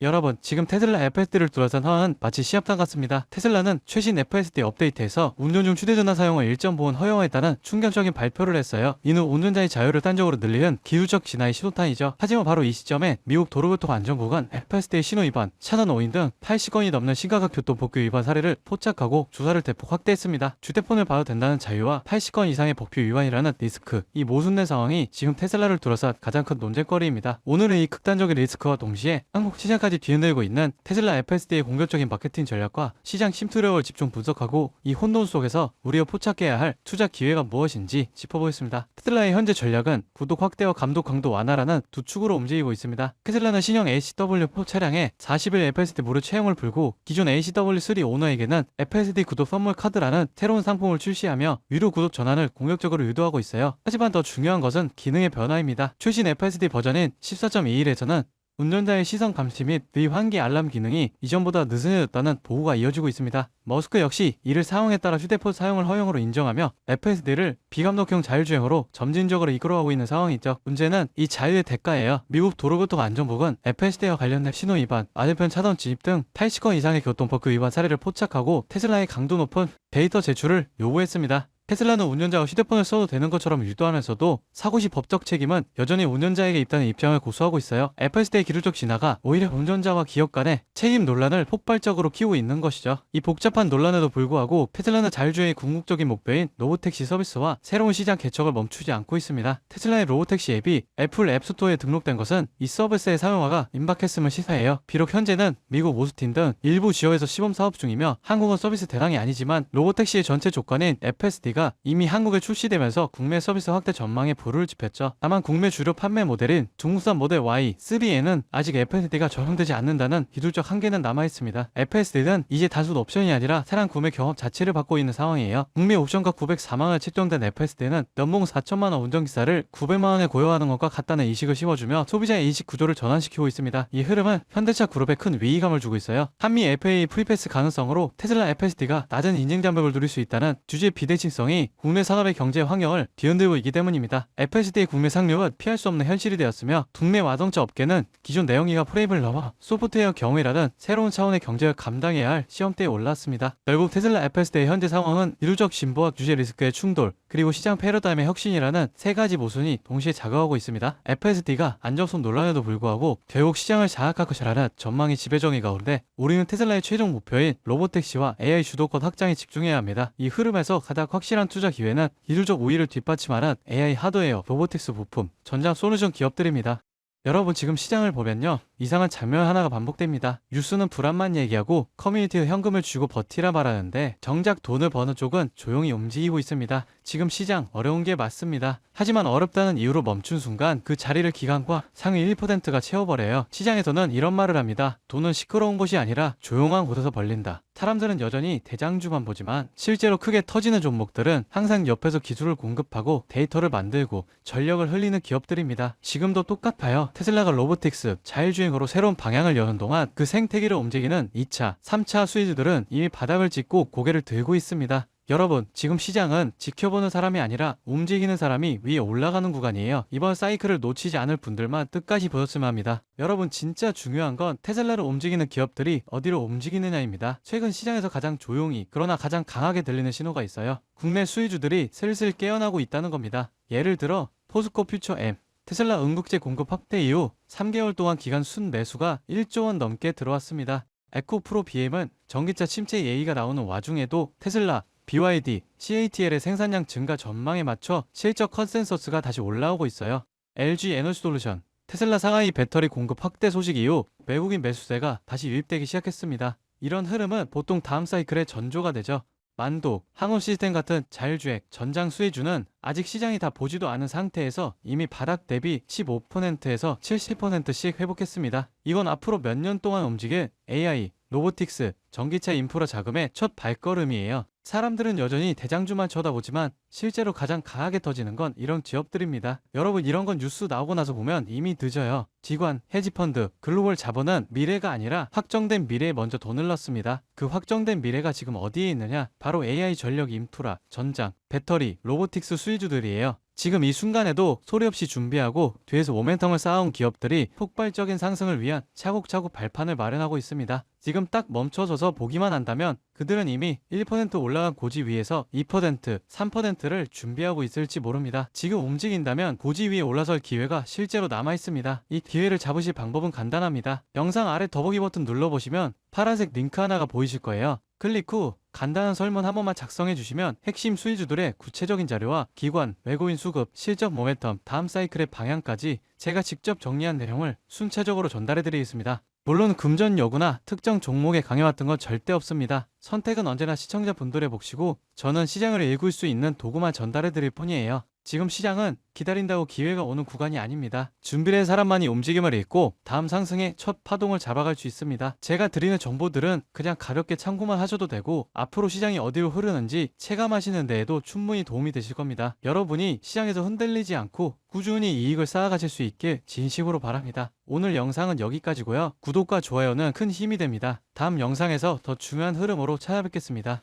여러분, 지금 테슬라 FSD를 둘러싼 상황은 마치 시합장 같습니다. 테슬라는 최신 FSD 업데이트에서 운전 중 휴대전화 사용을 1.5원 허용했다는 충격적인 발표를 했어요. 이는 운전자의 자유를 단적으로 늘리는 기술적 진화의 시도탄이죠. 하지만 바로 이 시점에 미국 도로교통안전국은 FSD의 신호 위반, 차선 오인 등 80건이 넘는 심각한 교통법규 위반 사례를 포착하고 조사를 대폭 확대했습니다. 휴대폰을 봐도 된다는 자유와 80건 이상의 법규 위반이라는 리스크, 이 모순된 상황이 지금 테슬라를 둘러싼 가장 큰 논쟁거리입니다. 오늘은 이 극단적인 리스크와 동시에 한국 시장까지 뒤흔들고 있는 테슬라 FSD의 공격적인 마케팅 전략과 시장 침투력을 집중 분석하고 이 혼돈 속에서 우리가 포착해야 할 투자 기회가 무엇인지 짚어보겠습니다. 테슬라의 현재 전략은 구독 확대와 감독 강도 완화라는 두 축으로 움직이고 있습니다. 테슬라는 신형 ACW4 차량에 40일 FSD 무료 채용을 풀고 기존 ACW3 오너에게는 FSD 구독 선물 카드라는 새로운 상품을 출시하며 위로 구독 전환을 공격적으로 유도하고 있어요. 하지만 더 중요한 것은 기능의 변화입니다. 최신 FSD 버전인 14.21에서는 운전자의 시선 감시 및 비환기 알람 기능이 이전보다 느슨해졌다는 보고가 이어지고 있습니다. 머스크 역시 이를 사용에 따라 휴대폰 사용을 허용으로 인정하며 FSD를 비감독형 자율주행으로 점진적으로 이끌어가고 있는 상황이죠. 문제는 이 자유의 대가예요. 미국 도로교통안전국은 FSD와 관련된 신호 위반, 맞은편 차선 진입 등 80건 이상의 교통법규 위반 사례를 포착하고 테슬라의 강도 높은 데이터 제출을 요구했습니다. 테슬라는 운전자가 휴대폰을 써도 되는 것처럼 유도하면서도 사고 시 법적 책임은 여전히 운전자에게 있다는 입장을 고수하고 있어요. FSD의 기술적 진화가 오히려 운전자와 기업 간의 책임 논란을 폭발적으로 키우고 있는 것이죠. 이 복잡한 논란에도 불구하고 테슬라는 자율주행의 궁극적인 목표인 로보택시 서비스와 새로운 시장 개척을 멈추지 않고 있습니다. 테슬라의 로보택시 앱이 애플 앱스토어에 등록된 것은 이 서비스의 사용화가 임박했음을 시사해요. 비록 현재는 미국 오스틴 등 일부 지역에서 시범 사업 중이며 한국은 서비스 대상이 아니지만 로보택시의 전체 조건인 FSD가 이미 한국에 출시되면서 국내 서비스 확대 전망에 불을 지폈죠. 다만 국내 주력 판매 모델인 중국산 모델 Y, 3에는 아직 FSD가 적용되지 않는다는 기술적 한계는 남아있습니다. FSD는 이제 단순 옵션이 아니라 차량 구매 경험 자체를 받고 있는 상황이에요. 국내 옵션가 904만원에 책정된 FSD는 연봉 4천만원 운전기사를 900만원에 고용하는 것과 같다는 인식을 심어주며 소비자의 인식 구조를 전환시키고 있습니다. 이 흐름은 현대차 그룹에 큰 위기감을 주고 있어요. 한미 FAA 프리패스 가능성으로 테슬라 FSD가 낮은 인증 장벽을 누릴 수 있다는 주주의 비대칭성이 국내 산업의 경제 환경을 뒤흔들고 있기 때문입니다. FSD의 국내 상륙은 피할 수 없는 현실이 되었으며 국내 자동차 업계는 기존 내연기관 프레임을 넘어 소프트웨어 경위라는 새로운 차원의 경제를 감당해야 할 시험대에 올랐습니다. 결국 테슬라 FSD의 현재 상황은 기술적 진보와 규제 리스크의 충돌, 그리고 시장 패러다임의 혁신이라는 세 가지 모순이 동시에 작용하고 있습니다. FSD가 안정성 논란에도 불구하고 결국 시장을 장악할 것이라는 전망이 지배적인 가운데 우리는 테슬라의 최종 목표인 로보택시와 AI 주도권 확장에 집중해야 합니다. 이 흐름에서 가장 확실한 투자 기회는 기술적 우위를 뒷받침하는 AI 하드웨어, 로보틱스 부품, 전장 솔루션 기업들입니다. 여러분, 지금 시장을 보면요, 이상한 장면 하나가 반복됩니다. 뉴스는 불안만 얘기하고 커뮤니티에 현금을 주고 버티라 말하는데 정작 돈을 버는 쪽은 조용히 움직이고 있습니다. 지금 시장 어려운 게 맞습니다. 하지만 어렵다는 이유로 멈춘 순간 그 자리를 기관과 상위 1%가 채워버려요. 시장에서는 이런 말을 합니다. 돈은 시끄러운 곳이 아니라 조용한 곳에서 벌린다. 사람들은 여전히 대장주만 보지만 실제로 크게 터지는 종목들은 항상 옆에서 기술을 공급하고 데이터를 만들고 전력을 흘리는 기업들입니다. 지금도 똑같아요. 테슬라가 로보틱스, 자율주행으로 새로운 방향을 여는 동안 그 생태계를 움직이는 2차, 3차 수혜주들은 이미 바닥을 찍고 고개를 들고 있습니다. 여러분, 지금 시장은 지켜보는 사람이 아니라 움직이는 사람이 위에 올라가는 구간이에요. 이번 사이클을 놓치지 않을 분들만 끝까지 보셨으면 합니다. 여러분, 진짜 중요한 건 테슬라를 움직이는 기업들이 어디로 움직이느냐입니다. 최근 시장에서 가장 조용히 그러나 가장 강하게 들리는 신호가 있어요. 국내 수혜주들이 슬슬 깨어나고 있다는 겁니다. 예를 들어 포스코 퓨처 M, 테슬라 응급제 공급 확대 이후 3개월 동안 기간 순매수가 1조 원 넘게 들어왔습니다. 에코프로 BM은 전기차 침체 얘기가 나오는 와중에도 테슬라, BYD, CATL의 생산량 증가 전망에 맞춰 실적 컨센서스가 다시 올라오고 있어요. LG 에너지솔루션, 테슬라 상하이 배터리 공급 확대 소식 이후 외국인 매수세가 다시 유입되기 시작했습니다. 이런 흐름은 보통 다음 사이클의 전조가 되죠. 만도, 항원 시스템 같은 자율주행, 전장 수혜주는 아직 시장이 다 보지도 않은 상태에서 이미 바닥 대비 15%에서 70%씩 회복했습니다. 이건 앞으로 몇 년 동안 움직일 AI, 로보틱스, 전기차 인프라 자금의 첫 발걸음이에요. 사람들은 여전히 대장주만 쳐다보지만 실제로 가장 강하게 터지는 건 이런 기업들입니다. 여러분, 이런 건 뉴스 나오고 나서 보면 이미 늦어요. 기관, 헤지펀드, 글로벌 자본은 미래가 아니라 확정된 미래에 먼저 돈을 넣습니다. 그 확정된 미래가 지금 어디에 있느냐? 바로 AI 전력 인프라, 전장, 배터리, 로보틱스 수혜주들이에요. 지금 이 순간에도 소리 없이 준비하고 뒤에서 모멘텀을 쌓아온 기업들이 폭발적인 상승을 위한 차곡차곡 발판을 마련하고 있습니다. 지금 딱 멈춰서서 보기만 한다면 그들은 이미 1% 올라간 고지 위에서 2%, 3%를 준비하고 있을지 모릅니다. 지금 움직인다면 고지 위에 올라설 기회가 실제로 남아 있습니다. 이 기회를 잡으실 방법은 간단합니다. 영상 아래 더보기 버튼 눌러보시면 파란색 링크 하나가 보이실 거예요. 클릭 후 간단한 설문 한 번만 작성해 주시면 핵심 수익주들의 구체적인 자료와 기관, 외국인 수급, 실적 모멘텀, 다음 사이클의 방향까지 제가 직접 정리한 내용을 순차적으로 전달해 드리겠습니다. 물론 금전 여부나 특정 종목에 강해왔던 건 절대 없습니다. 선택은 언제나 시청자분들의 몫이고 저는 시장을 읽을 수 있는 도구만 전달해 드릴 뿐이에요. 지금 시장은 기다린다고 기회가 오는 구간이 아닙니다. 준비를 한 사람만이 움직임을 읽고 다음 상승의 첫 파동을 잡아갈 수 있습니다. 제가 드리는 정보들은 그냥 가볍게 참고만 하셔도 되고 앞으로 시장이 어디로 흐르는지 체감하시는 데에도 충분히 도움이 되실 겁니다. 여러분이 시장에서 흔들리지 않고 꾸준히 이익을 쌓아가실 수 있길 진심으로 바랍니다. 오늘 영상은 여기까지고요. 구독과 좋아요는 큰 힘이 됩니다. 다음 영상에서 더 중요한 흐름으로 찾아뵙겠습니다.